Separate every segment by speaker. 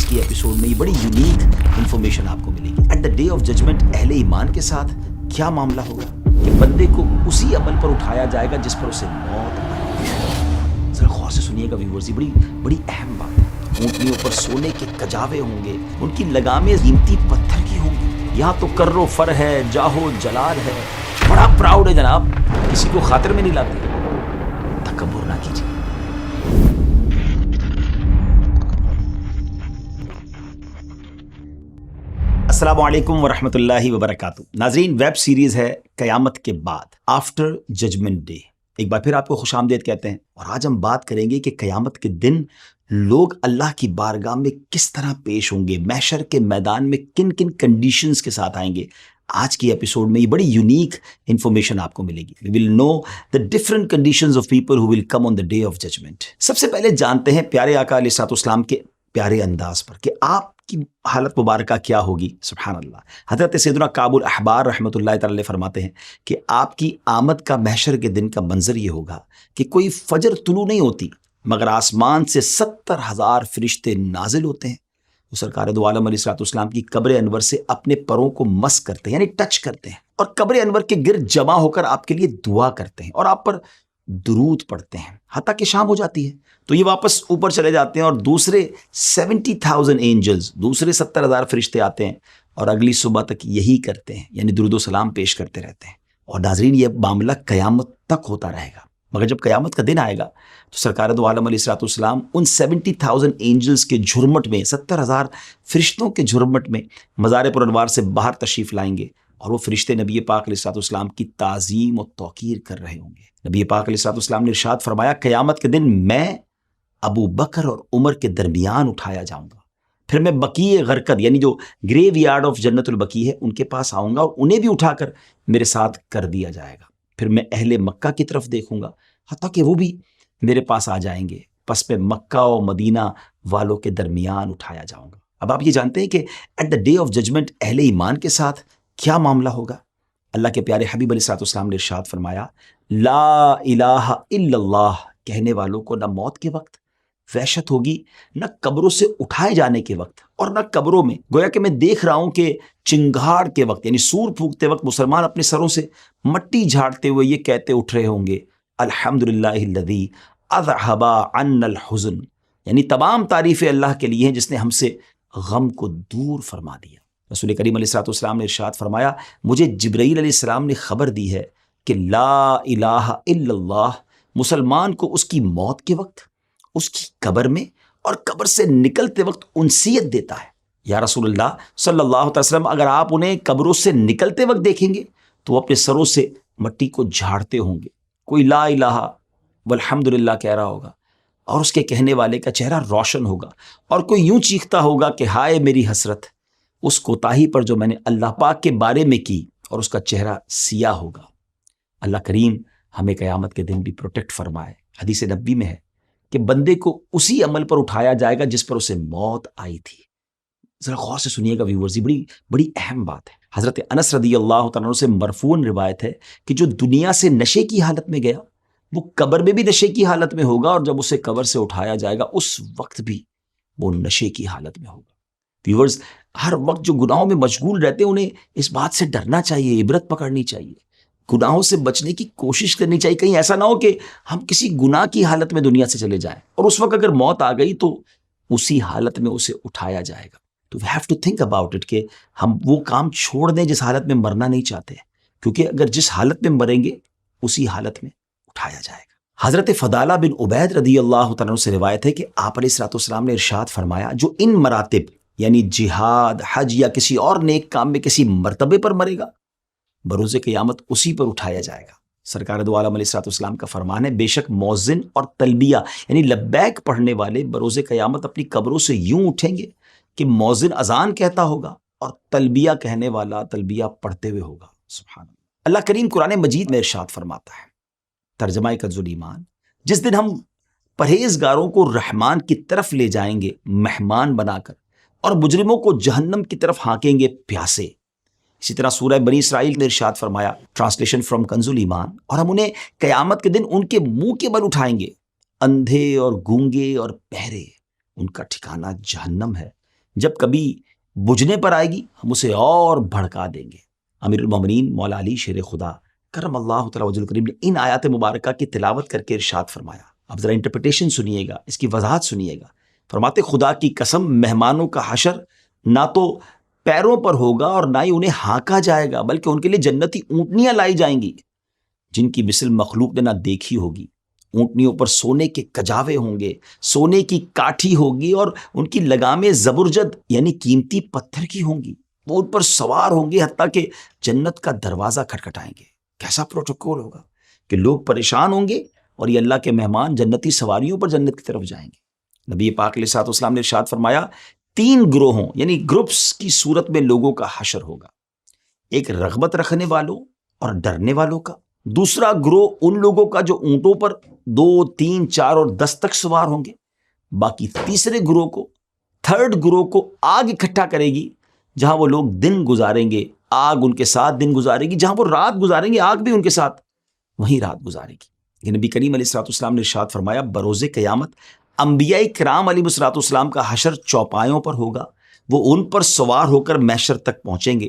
Speaker 1: آج کی ایپیسوڈ میں یہ بڑی یونیک انفارمیشن آپ کو ملے گی. At the day of judgment اہل ایمان کے ساتھ کیا معاملہ ہوگا کہ بندے کو اسی عمل پر اٹھایا جائے گا جس پر اسے موت آئی. ذرا غور سے سنیے گا ویورز، یہ بڑی اہم بات ہے. اونٹنیوں پر سونے کے کجاوے ہوں گے، ان کی لگامیں قیمتی پتھر کی ہوں گی. یہاں تو کر و فر ہے، جاہو جلال ہے، بڑا پراؤڈ ہے جناب، کسی کو خاطر میں نہیں لاتے. تکبر نہ کیجیے. السلام علیکم ورحمۃ اللہ وبرکاتہ. ناظرین، ویب سیریز ہے قیامت کے بعد، آفٹر ججمنٹ ڈے. ایک بار پھر آپ کو خوش آمدید کہتے ہیں، اور آج ہم بات کریں گے کہ قیامت کے دن لوگ اللہ کی بارگاہ میں کس طرح پیش ہوں گے، محشر کے میدان میں کن کن کنڈیشنز کے ساتھ آئیں گے. آج کی ایپیسوڈ میں یہ بڑی یونیک انفارمیشن آپ کو ملے گی. We will know the different conditions of people who will come on the day of judgment. سب سے پہلے جانتے ہیں پیارے آقا علیہ الصلوۃ والسلام کے پیارے انداز پر کہ آپ کی حالت مبارکہ کیا ہوگی. سبحان اللہ. حضرت سیدنا کعب الاحبار رحمۃ اللہ تعالی فرماتے ہیں کہ آپ کی آمد کا محشر کے دن کا منظر یہ ہوگا کہ کوئی فجر طلوع نہیں ہوتی مگر آسمان سے 70,000 فرشتے نازل ہوتے ہیں. وہ سرکار دو عالم علیہ الصلوۃ والسلام کی قبر انور سے اپنے پروں کو مس کرتے ہیں، یعنی ٹچ کرتے ہیں، اور قبر انور کے گرد جمع ہو کر آپ کے لیے دعا کرتے ہیں اور آپ پر درود پڑھتے ہیں حتیٰ کہ شام ہو جاتی ہے. تو یہ واپس اوپر چلے جاتے ہیں اور دوسرے 70,000 اینجلز، دوسرے 70,000 فرشتے آتے ہیں اور اگلی صبح تک یہی کرتے ہیں، یعنی درود و سلام پیش کرتے رہتے ہیں. اور ناظرین، یہ معاملہ قیامت تک ہوتا رہے گا. مگر جب قیامت کا دن آئے گا تو سرکار دو عالم علیہ الصلوۃ والسلام ان 70,000 اینجلز کے جھرمٹ میں، 70,000 فرشتوں کے جھرمٹ میں مزار پر انوار سے باہر تشریف لائیں گے، اور وہ فرشتے نبی پاک علیہ الصلوۃ والسلام کی تعظیم و توقیر کر رہے ہوں گے. نبی پاک علیہ الصلوۃ والسلام نے ارشاد فرمایا، قیامت کے دن میں ابو بکر اور عمر کے درمیان اٹھایا جاؤں گا، پھر میں بقیع غرقد، یعنی جو گریو یارڈ آف جنت البقیع ہے، ان کے پاس آؤں گا اور انہیں بھی اٹھا کر میرے ساتھ کر دیا جائے گا. پھر میں اہل مکہ کی طرف دیکھوں گا حتیٰ کہ وہ بھی میرے پاس آ جائیں گے، پس میں مکہ و مدینہ والوں کے درمیان اٹھایا جاؤں گا. اب آپ یہ جانتے ہیں کہ at the day of judgment اہل ایمان کے ساتھ کیا معاملہ ہوگا. اللہ کے پیارے حبیب علیہ الصلوۃ والسلام نے ارشاد فرمایا، لا الہ الا اللہ کہنے والوں کو نہ موت کے وقت وحشت ہوگی، نہ قبروں سے اٹھائے جانے کے وقت، اور نہ قبروں میں. گویا کہ میں دیکھ رہا ہوں کہ چنگھاڑ کے وقت، یعنی سور پھونکتے وقت مسلمان اپنے سروں سے مٹی جھاڑتے ہوئے یہ کہتے اٹھ رہے ہوں گے، الحمدللہ الذی اذھب عنا الحزن، یعنی تمام تعریفیں اللہ کے لیے ہیں جس نے ہم سے غم کو دور فرما دیا. رسول کریم علیہ الصلوۃ والسلام نے ارشاد فرمایا، مجھے جبرائیل علیہ السلام نے خبر دی ہے کہ لا الہ الا اللہ مسلمان کو اس کی موت کے وقت، اس کی قبر میں اور قبر سے نکلتے وقت انسیت دیتا ہے. یا رسول اللہ صلی اللہ علیہ وسلم، اگر آپ انہیں قبروں سے نکلتے وقت دیکھیں گے تو وہ اپنے سروں سے مٹی کو جھاڑتے ہوں گے. کوئی لا الہ والحمدللہ کہہ رہا ہوگا اور اس کے کہنے والے کا چہرہ روشن ہوگا، اور کوئی یوں چیختا ہوگا کہ ہائے میری حسرت اس کوتاہی پر جو میں نے اللہ پاک کے بارے میں کی، اور اس کا چہرہ سیاہ ہوگا. اللہ کریم ہمیں قیامت کے دن بھی پروٹیکٹ فرمائے. حدیث نبوی میں ہے کہ بندے کو اسی عمل پر اٹھایا جائے گا جس پر اسے موت آئی تھی. ذرا غور سے سنیے گا ویورز، یہ بڑی اہم بات ہے. حضرت انس رضی اللہ تعالیٰ عنہ سے مرفوعاً روایت ہے کہ جو دنیا سے نشے کی حالت میں گیا وہ قبر میں بھی نشے کی حالت میں ہوگا، اور جب اسے قبر سے اٹھایا جائے گا اس وقت بھی وہ نشے کی حالت میں ہوگا. ویورز، ہر وقت جو گناہوں میں مشغول رہتے ہیں انہیں اس بات سے ڈرنا چاہیے، عبرت پکڑنی چاہیے، گناہوں سے بچنے کی کوشش کرنی چاہیے. کہیں ایسا نہ ہو کہ ہم کسی گناہ کی حالت میں دنیا سے چلے جائیں اور اس وقت اگر موت آ گئی تو اسی حالت میں اسے اٹھایا جائے گا. تو we have to think about it کہ ہم وہ کام چھوڑ دیں جس حالت میں مرنا نہیں چاہتے، کیونکہ اگر جس حالت میں مریں گے اسی حالت میں اٹھایا جائے گا. حضرت فضالہ بن عبید رضی اللہ تعالیٰ عنہ سے روایت ہے کہ آپ علیہ الصلوۃ والسلام نے ارشاد فرمایا، جو ان مراتب یعنی جہاد، حج یا کسی اور نیک کام میں کسی مرتبے پر مرے گا بروز قیامت اسی پر اٹھایا جائے گا. سرکار دو عالم علیہ الصلوۃ والسلام کا فرمان ہے، بے شک مؤذن اور تلبیہ یعنی لبیک پڑھنے والے بروز قیامت اپنی قبروں سے یوں اٹھیں گے کہ مؤذن اذان کہتا ہوگا اور تلبیہ کہنے والا تلبیہ پڑھتے ہوئے ہوگا. سبحان اللہ. اللہ کریم قرآن مجید میں ارشاد فرماتا ہے، ترجمہ کنز الایمان، جس دن ہم پرہیزگاروں کو رحمان کی طرف لے جائیں گے مہمان بنا کر، اور مجرموں کو جہنم کی طرف ہانکیں گے پیاسے. اسی طرح سورہ بنی اسرائیل نے ارشاد فرمایا، ٹرانسلیشن فرام کنز الایمان، اور ہم انہیں قیامت کے دن ان کے منہ کے بل اٹھائیں گے، اندھے اور گونگے اور بہرے ان کا ٹھکانہ جہنم ہے، جب کبھی بجھنے پر آئے گی ہم اسے اور بھڑکا دیں گے۔ امیر المومنین مولا علی شیر خدا کرم اللہ تعالی وجہ الکریم نے ان آیات مبارکہ کی تلاوت کر کے ارشاد فرمایا۔ اب ذرا انٹرپریٹیشن سنیے گا، اس کی وضاحت سنیے گا۔ فرماتے خدا کی قسم مہمانوں کا حشر نہ تو پیروں پر ہوگا اور نہ ہی انہیں ہانکا جائے گا، بلکہ ان کے لیے جنتی اونٹنیاں لائی جائیں گی جن کی مثل مخلوق نے نہ دیکھی ہوگی۔ اونٹنیوں پر سونے کے کجاوے ہوں گے، سونے کی کاٹھی ہوگی اور ان کی لگامیں زبرجد یعنی قیمتی پتھر کی ہوں گی۔ وہ ان پر سوار ہوں گے حتیٰ کہ جنت کا دروازہ کھٹکھٹائیں گے۔ کیسا پروٹوکول ہوگا کہ لوگ پریشان ہوں گے اور یہ اللہ کے مہمان جنتی سواریوں پر جنت کی طرف جائیں گے۔ نبی پاک علیہ الصلوۃ والسلام نے ارشاد فرمایا 3 گروہوں یعنی گروپس کی صورت میں لوگوں کا حشر ہوگا، ایک رغبت رکھنے والوں اور ڈرنے والوں کا، دوسرا گروہ ان لوگوں کا جو اونٹوں پر 2، 3، 4 اور 10 تک سوار ہوں گے، باقی تیسرے گروہ کو، تھرڈ گروہ کو آگ اکٹھا کرے گی جہاں وہ لوگ دن گزاریں گے، آگ ان کے ساتھ دن گزارے گی، جہاں وہ رات گزاریں گے آگ بھی ان کے ساتھ وہیں رات گزارے گی۔ یہ نبی کریم علیہ الصلوۃ والسلام نے ارشاد فرمایا بروز قیامت انبیاء کرام علیہ الصلوۃ والسلام کا حشر چوپایوں پر ہوگا، وہ ان پر سوار ہو کر محشر تک پہنچیں گے۔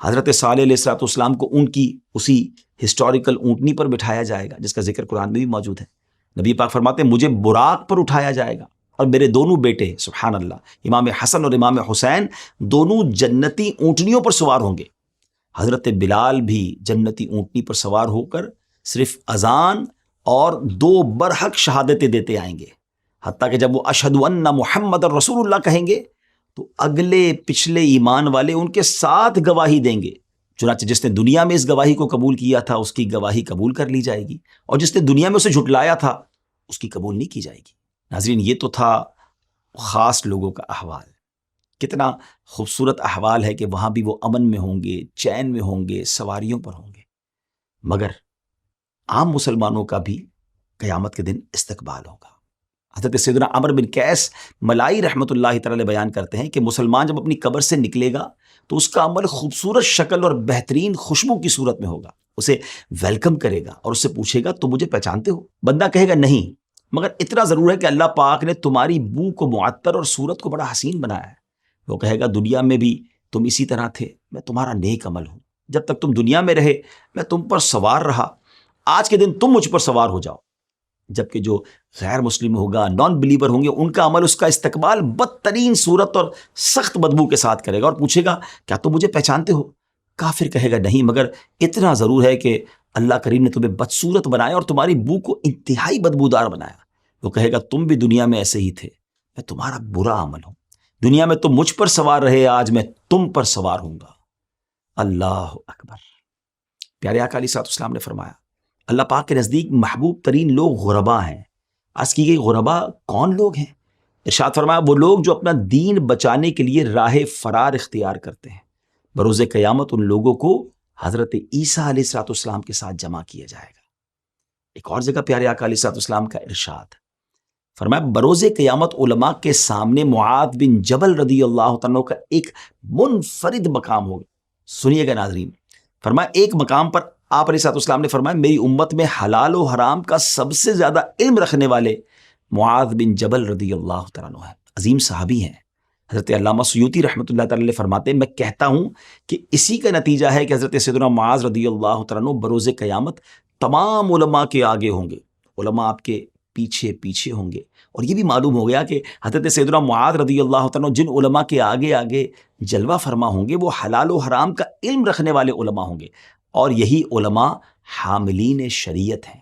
Speaker 1: حضرت صالح علیہ الصلوۃ والسلام کو ان کی اسی ہسٹوریکل اونٹنی پر بٹھایا جائے گا جس کا ذکر قرآن میں بھی موجود ہے۔ نبی پاک فرماتے ہیں مجھے براق پر اٹھایا جائے گا اور میرے دونوں بیٹے سبحان اللہ امام حسن اور امام حسین دونوں جنتی اونٹنیوں پر سوار ہوں گے۔ حضرت بلال بھی جنتی اونٹنی پر سوار ہو کر صرف اذان اور 2 برحق شہادتیں دیتے آئیں گے، حتیٰ کہ جب وہ اشہد ان محمد رسول اللہ کہیں گے تو اگلے پچھلے ایمان والے ان کے ساتھ گواہی دیں گے۔ چنانچہ جس نے دنیا میں اس گواہی کو قبول کیا تھا اس کی گواہی قبول کر لی جائے گی، اور جس نے دنیا میں اسے جھٹلایا تھا اس کی قبول نہیں کی جائے گی۔ ناظرین یہ تو تھا خاص لوگوں کا احوال، کتنا خوبصورت احوال ہے کہ وہاں بھی وہ امن میں ہوں گے، چین میں ہوں گے، سواریوں پر ہوں گے۔ مگر عام مسلمانوں کا بھی قیامت کے دن استقبال ہوگا۔ حضرت سیدنا عمرو بن قیس ملائی رحمۃ اللہ تعالی بیان کرتے ہیں کہ مسلمان جب اپنی قبر سے نکلے گا تو اس کا عمل خوبصورت شکل اور بہترین خوشبو کی صورت میں ہوگا، اسے ویلکم کرے گا اور اس سے پوچھے گا تم مجھے پہچانتے ہو؟ بندہ کہے گا نہیں، مگر اتنا ضرور ہے کہ اللہ پاک نے تمہاری بو کو معطر اور صورت کو بڑا حسین بنایا ہے۔ وہ کہے گا دنیا میں بھی تم اسی طرح تھے، میں تمہارا نیک عمل ہوں، جب تک تم دنیا میں رہے میں تم پر سوار رہا، آج کے دن تم مجھ پر سوار ہو جاؤ۔ جبکہ جو غیر مسلم ہوگا، نان بلیور ہوں گے، ان کا عمل اس کا استقبال بدترین صورت اور سخت بدبو کے ساتھ کرے گا اور پوچھے گا کیا تم مجھے پہچانتے ہو؟ کافر کہے گا نہیں، مگر اتنا ضرور ہے کہ اللہ کریم نے تمہیں بدصورت بنایا اور تمہاری بو کو انتہائی بدبودار بنایا۔ وہ کہے گا تم بھی دنیا میں ایسے ہی تھے، میں تمہارا برا عمل ہوں، دنیا میں تم مجھ پر سوار رہے، آج میں تم پر سوار ہوں گا۔ اللہ اکبر۔ پیارے آقا علیہ الصلوۃ والسلام نے فرمایا اللہ پاک کے نزدیک محبوب ترین لوگ غربا ہیں۔ عرض کی گئی غربا کون لوگ ہیں؟ ارشاد فرمایا وہ لوگ جو اپنا دین بچانے کے لیے راہ فرار اختیار کرتے ہیں، بروز قیامت ان لوگوں کو حضرت عیسیٰ علیہ الصلوۃ والسلام کے ساتھ جمع کیا جائے گا۔ ایک اور جگہ پیارے آقا علیہ الصلوۃ والسلام کا ارشاد فرمایا بروز قیامت علماء کے سامنے معاذ بن جبل رضی اللہ عنہ کا ایک منفرد مقام ہوگا۔ سنیے گا ناظرین، فرمایا ایک مقام پر آپ علیہ الصلوۃ والسلام نے فرمایا میری امت میں حلال و حرام کا سب سے زیادہ علم رکھنے والے معاذ بن جبل رضی اللہ تعالیٰ عنہ ہیں، عظیم صحابی ہیں۔ حضرت علامہ سیوطی رحمۃ اللہ تعالی فرماتے ہیں میں کہتا ہوں کہ اسی کا نتیجہ ہے کہ حضرت سیدنا معاذ رضی اللہ تعالیٰ عنہ بروز قیامت تمام علماء کے آگے ہوں گے، علماء آپ کے پیچھے پیچھے ہوں گے۔ اور یہ بھی معلوم ہو گیا کہ حضرت سیدنا معاذ رضی اللہ تعالیٰ عنہ جن علماء کے آگے آگے جلوہ فرما ہوں گے وہ حلال و حرام کا علم رکھنے والے علماء ہوں گے، اور یہی علماء حاملین شریعت ہیں۔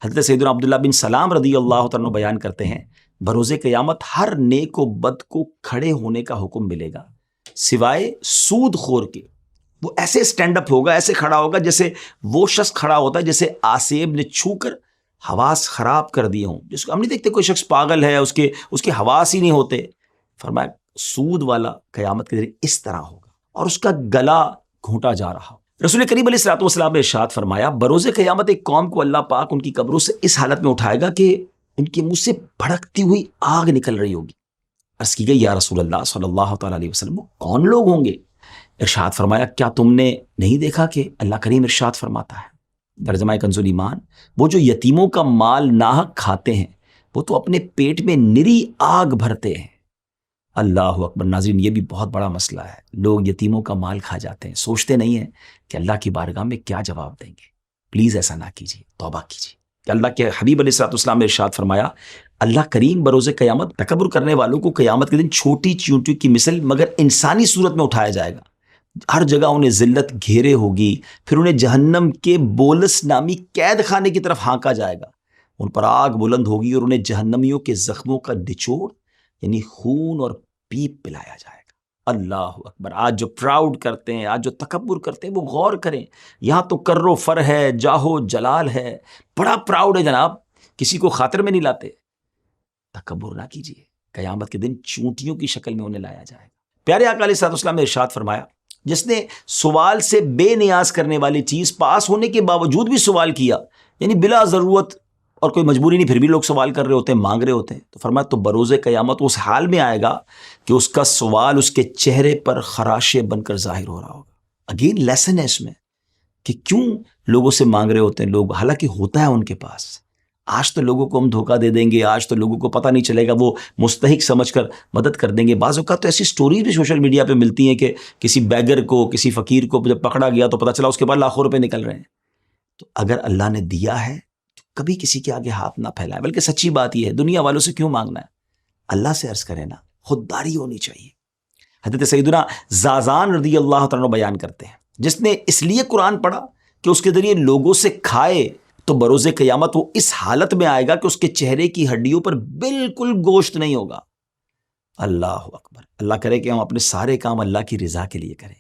Speaker 1: حضرت سیدنا عبداللہ بن سلام رضی اللہ تعالیٰ عنہ بیان کرتے ہیں بروز قیامت ہر نیک و بد کو کھڑے ہونے کا حکم ملے گا سوائے سود خور کے۔ وہ ایسے سٹینڈ اپ ہوگا، ایسے کھڑا ہوگا جیسے وہ شخص کھڑا ہوتا ہے جیسے آسیب نے چھو کر حواس خراب کر دیے ہوں، جس کو ہم نہیں دیکھتے کوئی شخص پاگل ہے، اس کے حواس ہی نہیں ہوتے۔ فرمایا سود والا قیامت کے دن اس طرح ہوگا اور اس کا گلا گھونٹا جا رہا ہو۔ رسول کریم علیہ الصلوۃ والسلام نے ارشاد فرمایا بروز قیامت ایک قوم کو اللہ پاک ان کی قبروں سے اس حالت میں اٹھائے گا کہ ان کے منہ سے بھڑکتی ہوئی آگ نکل رہی ہوگی۔ عرض کی گئی یا رسول اللہ صلی اللہ تعالی علیہ وسلم وہ کون لوگ ہوں گے؟ ارشاد فرمایا کیا تم نے نہیں دیکھا کہ اللہ کریم ارشاد فرماتا ہے ترجمہ کنز ایمان وہ جو یتیموں کا مال ناحق کھاتے ہیں وہ تو اپنے پیٹ میں نری آگ بھرتے ہیں۔ اللہ اکبر. ناظرین یہ بھی بہت بڑا مسئلہ ہے. لوگ یتیموں کا مال کھا جاتے ہیں, سوچتے نہیں ہیں کہ اللہ کی بارگاہ میں کیا جواب دیں گے. پلیز ایسا نہ کیجیے, توبہ کیجیے. کہ اللہ کے حبیب علیہ الصلوۃ والسلام نے ارشاد فرمایا, اللہ کریم بروز قیامت تکبر کرنے والوں کو قیامت کے دن چھوٹی چیونٹی کی مثل مگر انسانی صورت میں اٹھایا جائے گا. ہر جگہ انہیں ذلت گھیرے ہوگی, پھر انہیں جہنم کے بولس نامی قید خانے کی طرف ہانکا جائے گا. ان پر آگ بلند ہوگی اور انہیں جہنمیوں کے زخموں کا نچوڑ یعنی خون اور پیپ پلایا جائے گا. اللہ اکبر. آج جو پراؤڈ کرتے ہیں, آج جو تکبر کرتے ہیں, وہ غور کریں. یہاں تو کر و فر ہے, جاہو جلال ہے, بڑا پراؤڈ ہے جناب, کسی کو خاطر میں نہیں لاتے. تکبر نہ کیجیے, قیامت کے دن چونٹیوں کی شکل میں انہیں لایا جائے گا. پیارے آقا علیہ الصلوۃ والسلام نے ارشاد فرمایا, جس نے سوال سے بے نیاز کرنے والی چیز پاس ہونے کے باوجود بھی سوال کیا, یعنی بلا ضرورت اور کوئی مجبوری نہیں, پھر بھی لوگ سوال کر رہے ہوتے ہیں, مانگ رہے ہوتے ہیں, تو فرمایا تو بروز قیامت اس حال میں آئے گا کہ اس کا سوال اس کے چہرے پر خراشے بن کر ظاہر ہو رہا ہوگا. اگین لیسن ہے اس میں کہ کیوں لوگوں سے مانگ رہے ہوتے ہیں لوگ, حالانکہ ہوتا ہے ان کے پاس. آج تو لوگوں کو ہم دھوکہ دے دیں گے, آج تو لوگوں کو پتہ نہیں چلے گا, وہ مستحق سمجھ کر مدد کر دیں گے. بعض اوقات تو ایسی سٹوریز بھی سوشل میڈیا پہ ملتی ہیں کہ کسی بیگر کو, کسی فقیر کو جب پکڑا گیا تو پتہ چلا اس کے بعد لاکھوں روپے نکل رہے ہیں. تو اگر اللہ نے دیا ہے تو کبھی کسی کے آگے ہاتھ نہ پھیلائے, بلکہ سچی بات یہ ہے, دنیا والوں سے کیوں مانگنا ہے, اللہ سے عرض کرے نا. خودداری ہونی چاہیے. حضرت سیدنا زازان رضی اللہ تعالیٰ بیان کرتے ہیں, جس نے اس لیے قرآن پڑھا کہ اس کے ذریعے لوگوں سے کھائے, تو بروز قیامت وہ اس حالت میں آئے گا کہ اس کے چہرے کی ہڈیوں پر بالکل گوشت نہیں ہوگا. اللہ اکبر. اللہ کرے کہ ہم اپنے سارے کام اللہ کی رضا کے لیے کریں.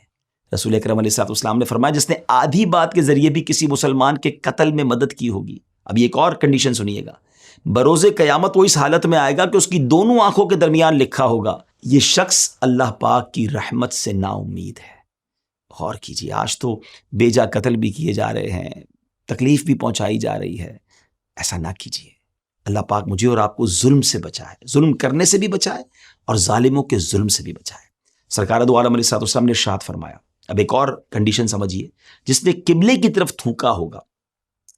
Speaker 1: رسول اکرم علیہ الصلوۃ والسلام نے فرمایا, جس نے آدھی بات کے ذریعے بھی کسی مسلمان کے قتل میں مدد کی ہوگی. اب ایک اور کنڈیشن سنیے گا, بروز قیامت وہ اس حالت میں آئے گا کہ اس کی دونوں آنکھوں کے درمیان لکھا ہوگا, یہ شخص اللہ پاک کی رحمت سے نا امید ہے. غور کیجیے, آج تو بے جا قتل بھی کیے جا رہے ہیں, تکلیف بھی پہنچائی جا رہی ہے. ایسا نہ کیجیے. اللہ پاک مجھے اور آپ کو ظلم سے بچائے, ظلم کرنے سے بھی بچائے اور ظالموں کے ظلم سے بھی بچائے. سرکار دو عالم علیہ الصلوۃ والسلام نے ارشاد فرمایا, اب ایک اور کنڈیشن سمجھیے, جس نے قبلے کی طرف تھوکا ہوگا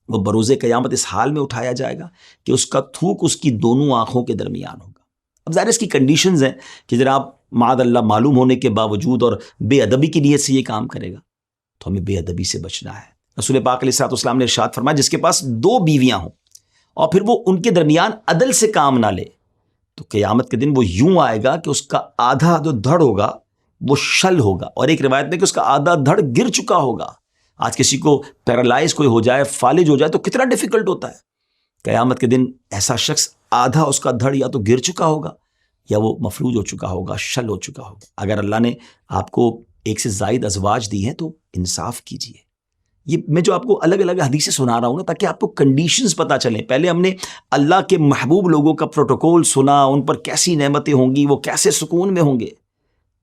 Speaker 1: وہ بروز قیامت اس حال میں اٹھایا جائے گا کہ اس کا تھوک اس کی دونوں آنکھوں کے درمیان ہوگا. اب ظاہر اس کی کنڈیشنز ہیں کہ جناب معاذ اللہ معلوم ہونے کے باوجود اور بے ادبی کی نیت سے یہ کام کرے گا, تو ہمیں بے ادبی سے بچنا ہے. رسول پاک علیہ الصلوۃ والسلام نے ارشاد فرمایا, جس کے پاس 2 بیویاں ہوں اور پھر وہ ان کے درمیان عدل سے کام نہ لے, تو قیامت کے دن وہ یوں آئے گا کہ اس کا آدھا جو دھڑ ہوگا وہ شل ہوگا, اور ایک روایت میں کہ اس کا آدھا دھڑ گر چکا ہوگا. آج کسی کو پیرالائز کوئی ہو جائے, فالج ہو جائے, تو کتنا ڈیفیکلٹ ہوتا ہے. قیامت کے دن ایسا شخص آدھا اس کا دھڑ یا تو گر چکا ہوگا یا وہ مفلوج ہو چکا ہوگا, شل ہو چکا ہوگا. اگر اللہ نے آپ کو ایک سے زائد ازواج دی ہیں تو انصاف کیجیے. یہ میں جو آپ کو الگ الگ حدیثیں سنا رہا ہوں نا, تاکہ آپ کو کنڈیشنز پتہ چلیں. پہلے ہم نے اللہ کے محبوب لوگوں کا پروٹوکول سنا, ان پر کیسی نعمتیں ہوں گی, وہ کیسے سکون میں ہوں گے.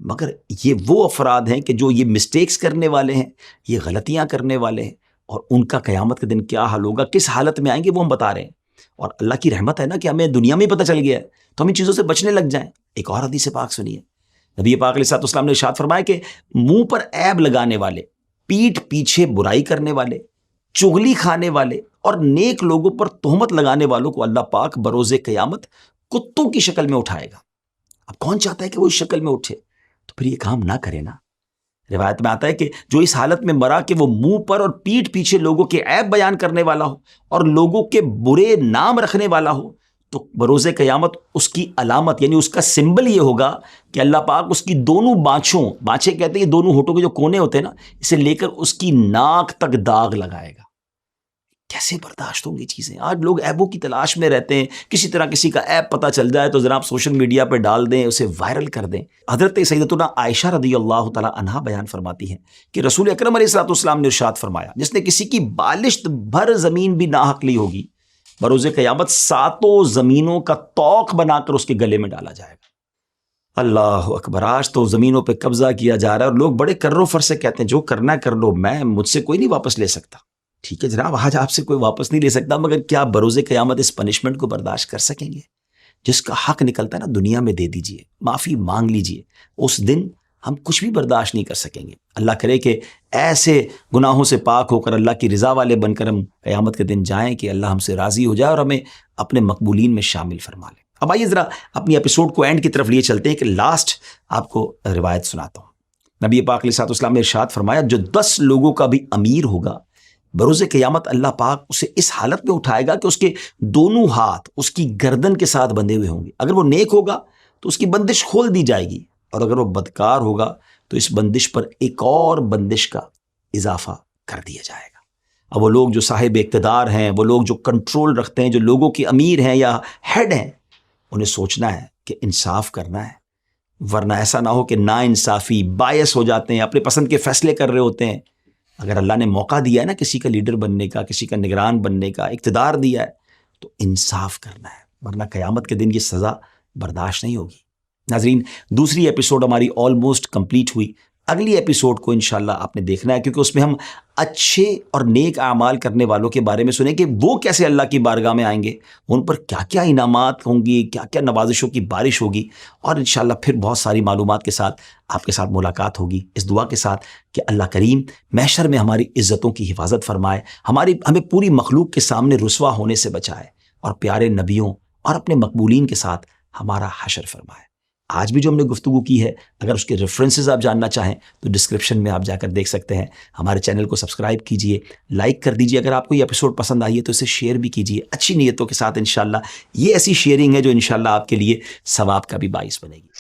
Speaker 1: مگر یہ وہ افراد ہیں کہ جو یہ مسٹیکس کرنے والے ہیں, یہ غلطیاں کرنے والے ہیں, اور ان کا قیامت کے دن کیا حال ہوگا, کس حالت میں آئیں گے, وہ ہم بتا رہے ہیں. اور اللہ کی رحمت ہے نا کہ ہمیں دنیا میں ہی پتہ چل گیا ہے, تو ہم ان چیزوں سے بچنے لگ جائیں. ایک اور حدیث پاک سنیے. نبی پاک علیہ الصلوۃ والسلام نے ارشاد فرمایا کہ منہ پر عیب لگانے والے, پیٹھ پیچھے برائی کرنے والے, چغلی کھانے والے اور نیک لوگوں پر تہمت لگانے والوں کو اللہ پاک بروز قیامت کتوں کی شکل میں اٹھائے گا. اب کون چاہتا ہے کہ وہ اس شکل میں اٹھے؟ تو پھر یہ کام نہ کرے نا. روایت میں آتا ہے کہ جو اس حالت میں مرا کہ وہ منہ پر اور پیٹھ پیچھے لوگوں کے عیب بیان کرنے والا ہو اور لوگوں کے برے نام رکھنے والا ہو, تو بروز قیامت اس کی علامت یعنی اس کا سمبل یہ ہوگا کہ اللہ پاک اس کی دونوں بانچیں کہتے ہیں یہ دونوں ہونٹوں کے جو کونے ہوتے ہیں نا, اسے لے کر اس کی ناک تک داغ لگائے گا. کیسے برداشت ہوں گی چیزیں؟ آج لوگ عیبوں کی تلاش میں رہتے ہیں, کسی طرح کسی کا عیب پتہ چل جائے تو جناب سوشل میڈیا پہ ڈال دیں, اسے وائرل کر دیں. حضرت سیدتنا عائشہ رضی اللہ تعالیٰ عنہا بیان فرماتی ہیں کہ رسول اکرم علیہ الصلوۃ والسلام نے ارشاد فرمایا, جس نے کسی کی بالشت بھر زمین بھی ناحق لی ہوگی, بروز قیامت 7 زمینوں کا طوق بنا کر اس کے گلے میں ڈالا جائے گا. اللہ اکبر. آج تو زمینوں پہ قبضہ کیا جا رہا ہے اور لوگ بڑے کر و فر سے کہتے ہیں جو کرنا ہے کر لو, مجھ سے کوئی نہیں واپس لے سکتا. ٹھیک ہے جناب, آج آپ سے کوئی واپس نہیں لے سکتا, مگر کیا بروز قیامت اس پنشمنٹ کو برداشت کر سکیں گے؟ جس کا حق نکلتا ہے نا دنیا میں دے دیجئے, معافی مانگ لیجئے. اس دن ہم کچھ بھی برداشت نہیں کر سکیں گے. اللہ کرے کہ ایسے گناہوں سے پاک ہو کر اللہ کی رضا والے بن کر ہم قیامت کے دن جائیں کہ اللہ ہم سے راضی ہو جائے اور ہمیں اپنے مقبولین میں شامل فرما لے. اب آئیے ذرا اپنی ایپیسوڈ کو اینڈ کی طرف لیے چلتے ہیں کہ لاسٹ آپ کو روایت سناتا ہوں۔ نبی پاک علیہ الصلوۃ والسلام نے ارشاد فرمایا، جو 10 لوگوں کا بھی امیر ہوگا بروز قیامت اللہ پاک اسے اس حالت میں اٹھائے گا کہ اس کے دونوں ہاتھ اس کی گردن کے ساتھ بندھے ہوئے ہوں گے۔ اگر وہ نیک ہوگا تو اس کی بندش کھول دی جائے گی، اور اگر وہ بدکار ہوگا تو اس بندش پر ایک اور بندش کا اضافہ کر دیا جائے گا۔ اب وہ لوگ جو صاحب اقتدار ہیں، وہ لوگ جو کنٹرول رکھتے ہیں، جو لوگوں کے امیر ہیں یا ہیڈ ہیں، انہیں سوچنا ہے کہ انصاف کرنا ہے، ورنہ ایسا نہ ہو کہ نا انصافی بائس ہو جاتے ہیں، اپنے پسند کے فیصلے کر رہے ہوتے ہیں۔ اگر اللہ نے موقع دیا ہے نا کسی کا لیڈر بننے کا، کسی کا نگران بننے کا، اقتدار دیا ہے، تو انصاف کرنا ہے، ورنہ قیامت کے دن یہ سزا برداشت نہیں ہوگی۔ ناظرین، دوسری ایپیسوڈ ہماری آلموسٹ کمپلیٹ ہوئی۔ اگلی ایپیسوڈ کو انشاءاللہ آپ نے دیکھنا ہے، کیونکہ اس میں ہم اچھے اور نیک اعمال کرنے والوں کے بارے میں سنیں کہ وہ کیسے اللہ کی بارگاہ میں آئیں گے، ان پر کیا کیا انعامات ہوں گی، کیا کیا نوازشوں کی بارش ہوگی، اور انشاءاللہ پھر بہت ساری معلومات کے ساتھ آپ کے ساتھ ملاقات ہوگی، اس دعا کے ساتھ کہ اللہ کریم محشر میں ہماری عزتوں کی حفاظت فرمائے، ہمیں پوری مخلوق کے سامنے رسوا ہونے سے بچائے، اور پیارے نبیوں اور اپنے مقبولین کے ساتھ ہمارا حشر فرمائے۔ آج بھی جو ہم نے گفتگو کی ہے، اگر اس کے ریفرنسز آپ جاننا چاہیں تو ڈسکرپشن میں آپ جا کر دیکھ سکتے ہیں۔ ہمارے چینل کو سبسکرائب کیجئے، لائک کر دیجئے، اگر آپ کو یہ ایپیسوڈ پسند آئی ہے تو اسے شیئر بھی کیجئے اچھی نیتوں کے ساتھ۔ انشاءاللہ یہ ایسی شیئرنگ ہے جو انشاءاللہ آپ کے لیے ثواب کا بھی باعث بنے گی۔